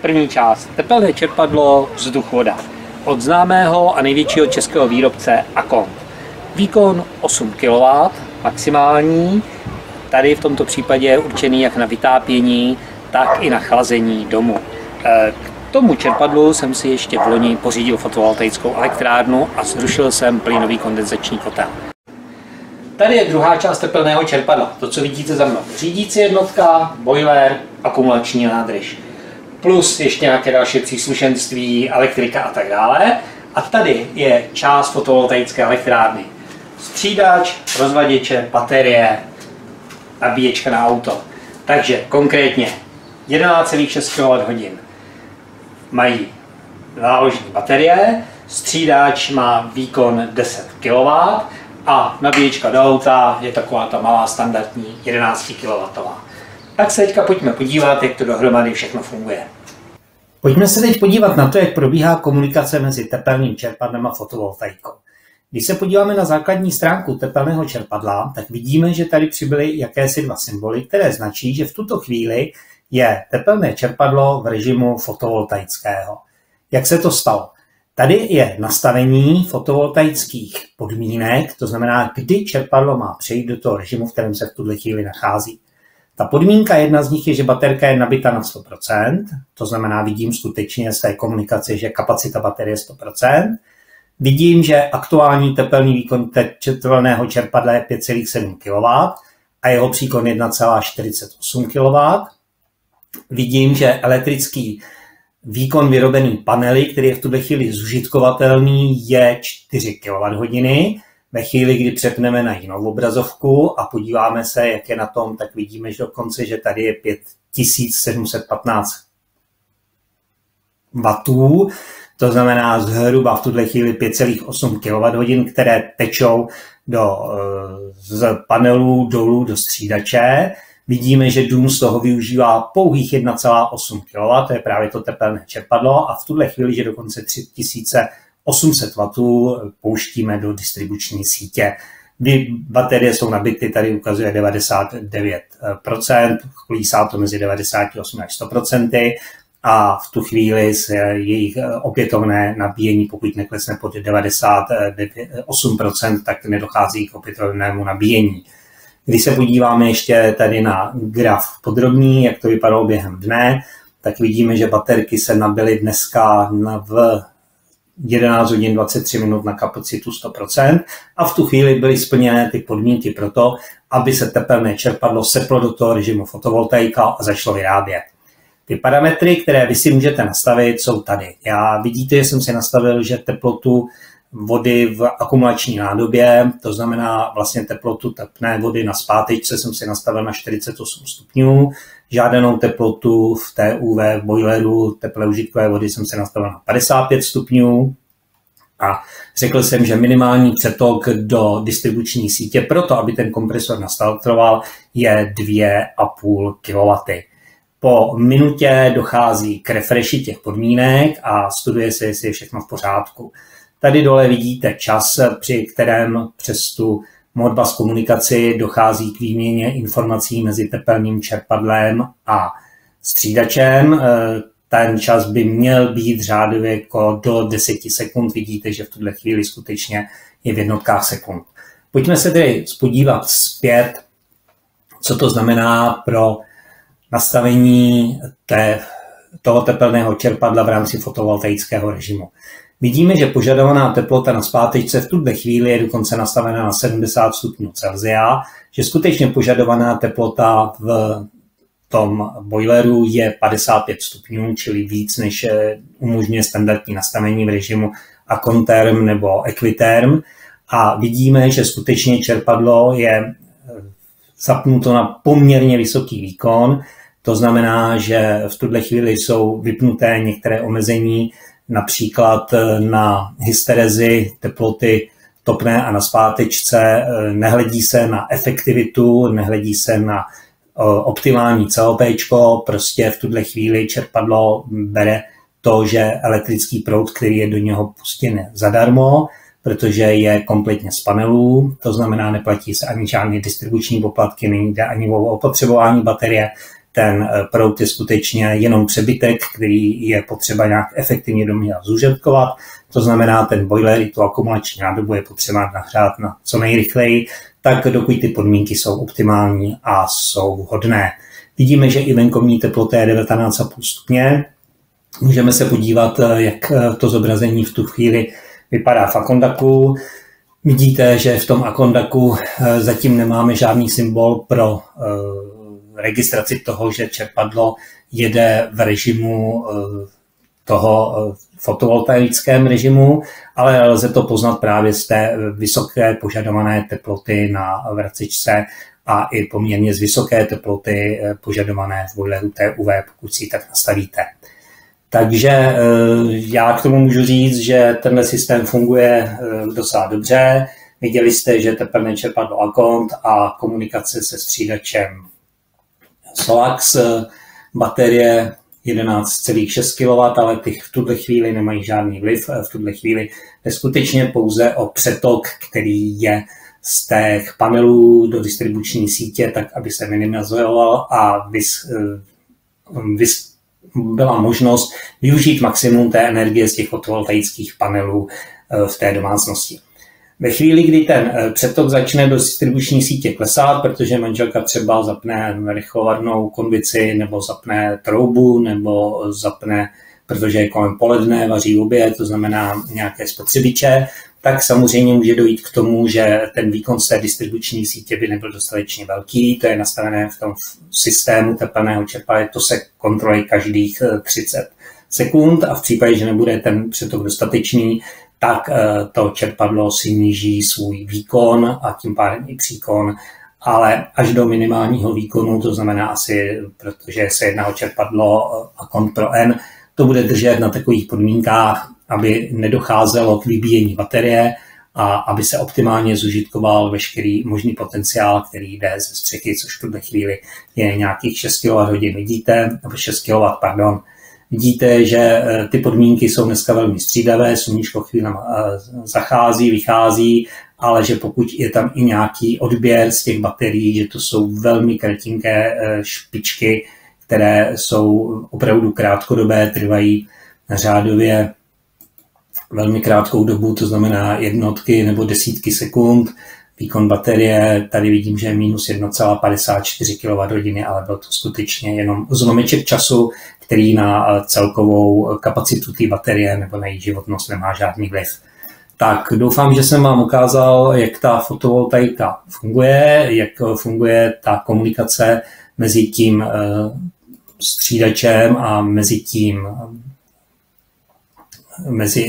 První část. Tepelné čerpadlo vzduch-voda. Od známého a největšího českého výrobce Akont. Výkon 8 kW maximální. Tady v tomto případě je určený jak na vytápění, tak i na chlazení domu. K tomu čerpadlu jsem si ještě v loni pořídil fotovoltaickou elektrárnu a zrušil jsem plynový kondenzační kotel. Tady je druhá část tepelného čerpadla, to, co vidíte za mnou. Řídící jednotka, boiler, akumulační nádrž. Plus ještě nějaké další příslušenství, elektrika a tak dále. A tady je část fotovoltaické elektrárny. Střídač, rozvaděče, baterie, nabíječka na auto. Takže konkrétně 11,6 kWh mají záložní baterie, střídač má výkon 10 kW a nabíječka do auta je taková ta malá standardní 11 kW. Tak se teďka pojďme podívat, jak to dohromady všechno funguje. Pojďme se teď podívat na to, jak probíhá komunikace mezi tepelným čerpadlem a fotovoltaikou. Když se podíváme na základní stránku tepelného čerpadla, tak vidíme, že tady přibyly jakési dva symboly, které značí, že v tuto chvíli je tepelné čerpadlo v režimu fotovoltaického. Jak se to stalo? Tady je nastavení fotovoltaických podmínek, to znamená, kdy čerpadlo má přejít do toho režimu, v kterém se v tuto chvíli nachází. Ta podmínka, jedna z nich je, že baterka je nabita na 100%, to znamená, vidím skutečně z té komunikace, že kapacita baterie je 100%. Vidím, že aktuální tepelný výkon tepelného čerpadla je 5,7 kW a jeho příkon 1,48 kW. Vidím, že elektrický výkon vyrobený panely, který je v tuto chvíli zužitkovatelný, je 4 kWh. Ve chvíli, kdy přepneme na jinou obrazovku a podíváme se, jak je na tom, tak vidíme, že dokonce, že tady je 5715 W. To znamená zhruba v tuto chvíli 5,8 kWh, které tečou z panelů dolů do střídače. Vidíme, že dům z toho využívá pouhých 1,8 kW, to je právě to tepelné čerpadlo, a v tuto chvíli, že dokonce 3800 W pouštíme do distribuční sítě. Baterie jsou nabity, tady ukazuje 99%, klísá to mezi 98 až 100%. A v tu chvíli se jejich opětovné nabíjení, pokud neklesne pod 98%, tak nedochází k opětovnému nabíjení. Když se podíváme ještě tady na graf podrobný, jak to vypadalo během dne, tak vidíme, že baterky se nabily dneska v 11 hodin 23 minut na kapacitu 100% a v tu chvíli byly splněné ty podmínky pro to, aby se tepelné čerpadlo seplo do toho režimu fotovoltaika a začalo vyrábět. Ty parametry, které vy si můžete nastavit, jsou tady. Vidíte, že jsem si nastavil, že teplotu vody v akumulační nádobě, to znamená vlastně teplotu tepné vody na zpátečce jsem si nastavil na 48 stupňů, žádanou teplotu v TUV boileru teplé užitkové vody jsem si nastavil na 55 stupňů a řekl jsem, že minimální přetok do distribuční sítě proto, aby ten kompresor nastartoval, je 2,5 kW. Po minutě dochází k refreshi těch podmínek a studuje se, jestli je všechno v pořádku. Tady dole vidíte čas, při kterém přes tu Modbus komunikaci dochází k výměně informací mezi tepelným čerpadlem a střídačem. Ten čas by měl být řádově do 10 sekund. Vidíte, že v tuhle chvíli skutečně je v jednotkách sekund. Pojďme se tedy podívat zpět, co to znamená pro nastavení toho tepelného čerpadla v rámci fotovoltaického režimu. Vidíme, že požadovaná teplota na zpátečce v tuto chvíli je dokonce nastavena na 70 stupňů Celsia, že skutečně požadovaná teplota v tom boileru je 55 stupňů, čili víc, než umožňuje standardní nastavení v režimu Akontherm nebo Equitherm. A vidíme, že skutečně čerpadlo je zapnuto na poměrně vysoký výkon. To znamená, že v tuto chvíli jsou vypnuté některé omezení, například na hysterezi teploty topné a na zpátečce. Nehledí se na efektivitu, nehledí se na optimální COP, prostě v tuto chvíli čerpadlo bere to, že elektrický proud, který je do něho pustěn zadarmo, protože je kompletně z panelů, to znamená, neplatí se ani žádné distribuční poplatky, nejde ani o opotřebování baterie, ten proud je skutečně jenom přebytek, který je potřeba nějak efektivně domět zužitkovat. To znamená, ten boiler i tu akumulační nádobu je potřeba nahřát na co nejrychleji, tak dokud ty podmínky jsou optimální a jsou vhodné. Vidíme, že i venkovní teplota je 19,5 stupně. Můžeme se podívat, jak to zobrazení v tu chvíli vypadá v Akondaku. Vidíte, že v tom Akondaku zatím nemáme žádný symbol pro registraci toho, že čerpadlo jede v režimu toho fotovoltaickém režimu, ale lze to poznat právě z té vysoké požadované teploty na vracečce a i poměrně z vysoké teploty požadované v boileru TUV, pokud si ji tak nastavíte. Takže já k tomu můžu říct, že tenhle systém funguje docela dobře. Viděli jste, že tepelné čerpadlo Akont a komunikace se střídačem Solax, baterie 11,6 kW, ale ty v tuhle chvíli nemají žádný vliv. V tuhle chvíli je skutečně pouze o přetok, který je z těch panelů do distribuční sítě, tak aby se minimalizoval a byla možnost využít maximum té energie z těch fotovoltaických panelů v té domácnosti. Ve chvíli, kdy ten přetok začne do distribuční sítě klesat, protože manželka třeba zapne rychlovarnou konvici, nebo zapne troubu, nebo zapne, protože je kolem poledne, vaří oběd, to znamená nějaké spotřebiče, tak samozřejmě může dojít k tomu, že ten výkon z té distribuční sítě by nebyl dostatečně velký. To je nastavené v tom systému tepelného čerpadla, to se kontroluje každých 30 sekund a v případě, že nebude ten přetok dostatečný, tak to čerpadlo si níží svůj výkon a tím pádem i příkon, ale až do minimálního výkonu, to znamená asi, protože se jedná o čerpadlo Akont Pro N, to bude držet na takových podmínkách, aby nedocházelo k vybíjení baterie a aby se optimálně zužitkoval veškerý možný potenciál, který jde ze střechy, což v tuto chvíli je nějakých 6 kWh, vidíte, nebo 6 kW, pardon. Vidíte, že ty podmínky jsou dneska velmi střídavé, sluníčko chvílema zachází, vychází, ale že pokud je tam i nějaký odběr z těch baterií, že to jsou velmi kratinké špičky, které jsou opravdu krátkodobé, trvají řádově velmi krátkou dobu, to znamená jednotky nebo desítky sekund. Výkon baterie, tady vidím, že je minus 1,54 kWh, ale byl to skutečně jenom zlomeček času, který na celkovou kapacitu té baterie nebo na její životnost nemá žádný vliv. Tak doufám, že jsem vám ukázal, jak ta fotovoltaika funguje, jak funguje ta komunikace mezi tím střídačem a mezi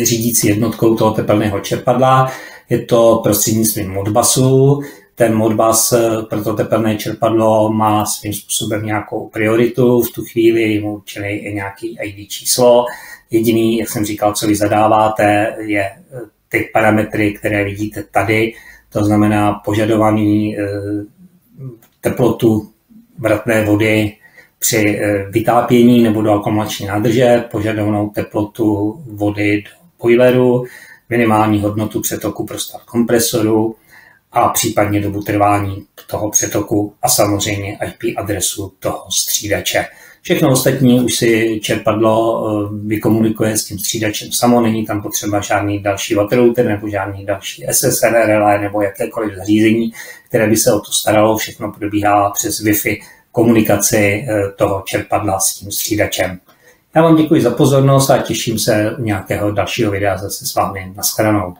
řídící jednotkou toho tepelného čerpadla. Je to prostřednictvím Modbusu. Ten Modbus pro to tepelné čerpadlo má svým způsobem nějakou prioritu. V tu chvíli mu určili i nějaký ID číslo. Jediný, jak jsem říkal, co vy zadáváte, je ty parametry, které vidíte tady. To znamená požadovaný teplotu vratné vody při vytápění nebo do akumulační nádrže, požadovanou teplotu vody do boileru, minimální hodnotu přetoku pro stav kompresoru a případně dobu trvání toho přetoku a samozřejmě IP adresu toho střídače. Všechno ostatní už si čerpadlo vykomunikuje s tím střídačem samo, není tam potřeba žádný další wattrouter nebo žádný další SSR relé nebo jakékoliv zařízení, které by se o to staralo, všechno probíhá přes Wi-Fi komunikaci toho čerpadla s tím střídačem. Já vám děkuji za pozornost a těším se u nějakého dalšího videa zase s vámi. Nashledanou.